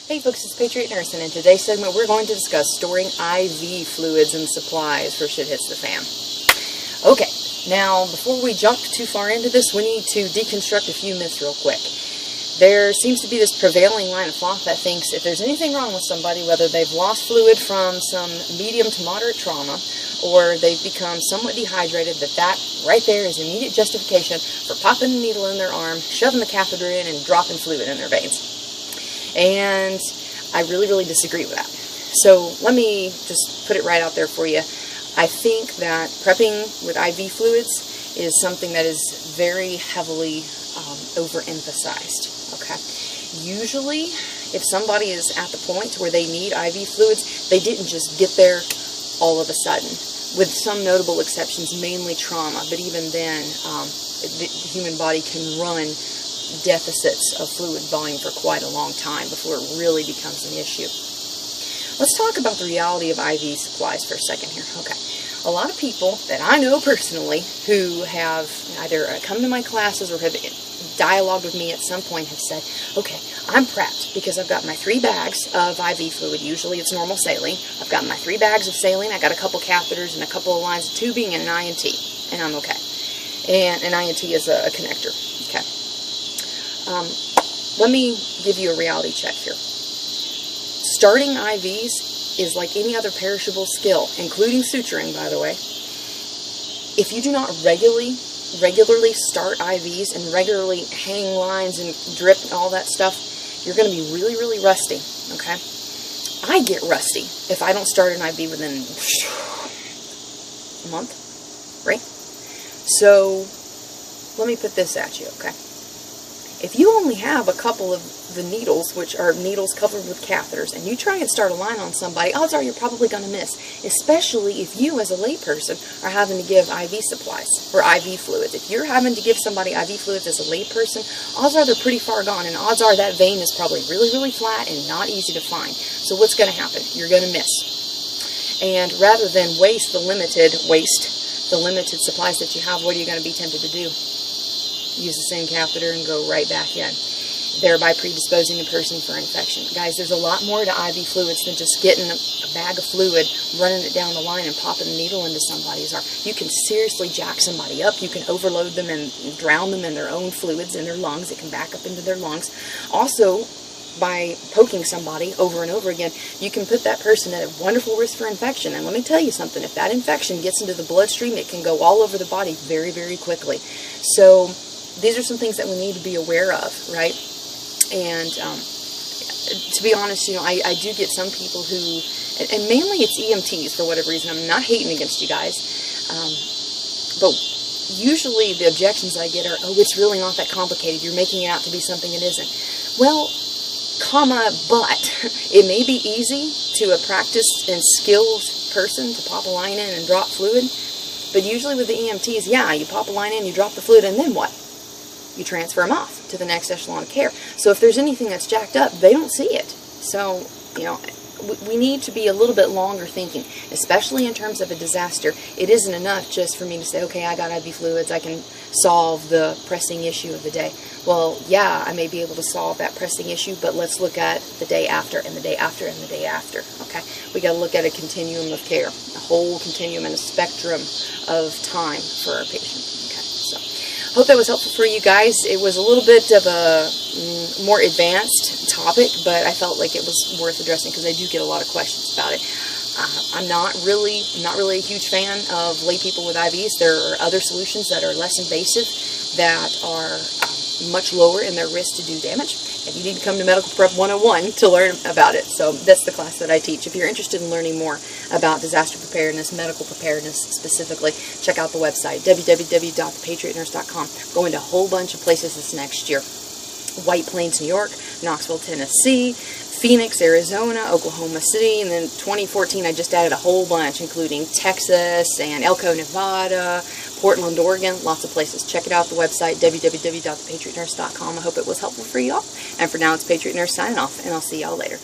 Hey folks, it's Patriot Nurse, and in today's segment we're going to discuss storing IV fluids and supplies for shit hits the fan. Okay, now before we jump too far into this, we need to deconstruct a few myths real quick. There seems to be this prevailing line of thought that thinks if there's anything wrong with somebody, whether they've lost fluid from some medium to moderate trauma, or they've become somewhat dehydrated, that right there is immediate justification for popping the needle in their arm, shoving the catheter in, and dropping fluid in their veins. And I really disagree with that. So let me just put it right out there for you. I think that prepping with IV fluids is something that is very heavily overemphasized. Okay. Usually, if somebody is at the point where they need IV fluids, they didn't just get there all of a sudden, with some notable exceptions, mainly trauma. But even then, the human body can run deficits of fluid volume for quite a long time before it really becomes an issue. Let's talk about the reality of IV supplies for a second here. Okay. A lot of people that I know personally who have either come to my classes or have dialogued with me at some point have said, okay, I'm prepped because I've got my 3 bags of IV fluid. Usually it's normal saline. I've got my 3 bags of saline. I got a couple catheters and a couple of lines of tubing and an INT, and I'm okay. And an INT is a connector. Okay. Let me give you a reality check here. Starting IVs is like any other perishable skill, including suturing, by the way. If you do not regularly start IVs and regularly hang lines and drip and all that stuff, you're going to be really rusty, okay? I get rusty if I don't start an IV within a month, right? So, let me put this at you, okay? If you only have a couple of the needles, which are needles covered with catheters, and you try and start a line on somebody, odds are you're probably going to miss, especially if you as a layperson are having to give IV supplies or IV fluids. If you're having to give somebody IV fluids as a layperson, odds are they're pretty far gone, and odds are that vein is probably really flat and not easy to find. So what's going to happen? You're going to miss. And rather than waste the limited supplies that you have, what are you going to be tempted to do? Use the same catheter and go right back in, thereby predisposing the person for infection. Guys, there's a lot more to IV fluids than just getting a bag of fluid, running it down the line, and popping a needle into somebody's arm. You can seriously jack somebody up. You can overload them and drown them in their own fluids in their lungs. It can back up into their lungs. Also, by poking somebody over and over again, you can put that person at a wonderful risk for infection. And let me tell you something, if that infection gets into the bloodstream, it can go all over the body very quickly. So these are some things that we need to be aware of, right? And to be honest, you know, I do get some people who, and mainly it's EMTs for whatever reason. I'm not hating against you guys, but usually the objections I get are, oh, it's really not that complicated. You're making it out to be something it isn't. Well, but it may be easy to a practiced and skilled person to pop a line in and drop fluid, but usually with the EMTs, yeah, you pop a line in, you drop the fluid, and then what? You transfer them off to the next echelon of care. So if there's anything that's jacked up, they don't see it. So, you know, we need to be a little bit longer thinking, especially in terms of a disaster. It isn't enough just for me to say, okay, I got IV fluids, I can solve the pressing issue of the day. Well, yeah, I may be able to solve that pressing issue, but let's look at the day after, and the day after, and the day after, okay? We got to look at a continuum of care, a whole continuum and a spectrum of time for our patient. Hope that was helpful for you guys. It was a little bit of a more advanced topic, but I felt like it was worth addressing because I do get a lot of questions about it. I'm not really a huge fan of lay people with IVs. There are other solutions that are less invasive, that are much lower in their risk to do damage. And you need to come to Medical Prep 101 to learn about it. So that's the class that I teach. If you're interested in learning more about disaster preparedness, medical preparedness specifically, check out the website, www.thepatriotnurse.com. Going to a whole bunch of places this next year. White Plains, New York, Knoxville, Tennessee, Phoenix, Arizona, Oklahoma City, and then 2014 I just added a whole bunch, including Texas and Elko, Nevada, Portland, Oregon, lots of places. Check it out, the website, www.thepatriotnurse.com. I hope it was helpful for you all. And for now, it's Patriot Nurse signing off, and I'll see y'all later.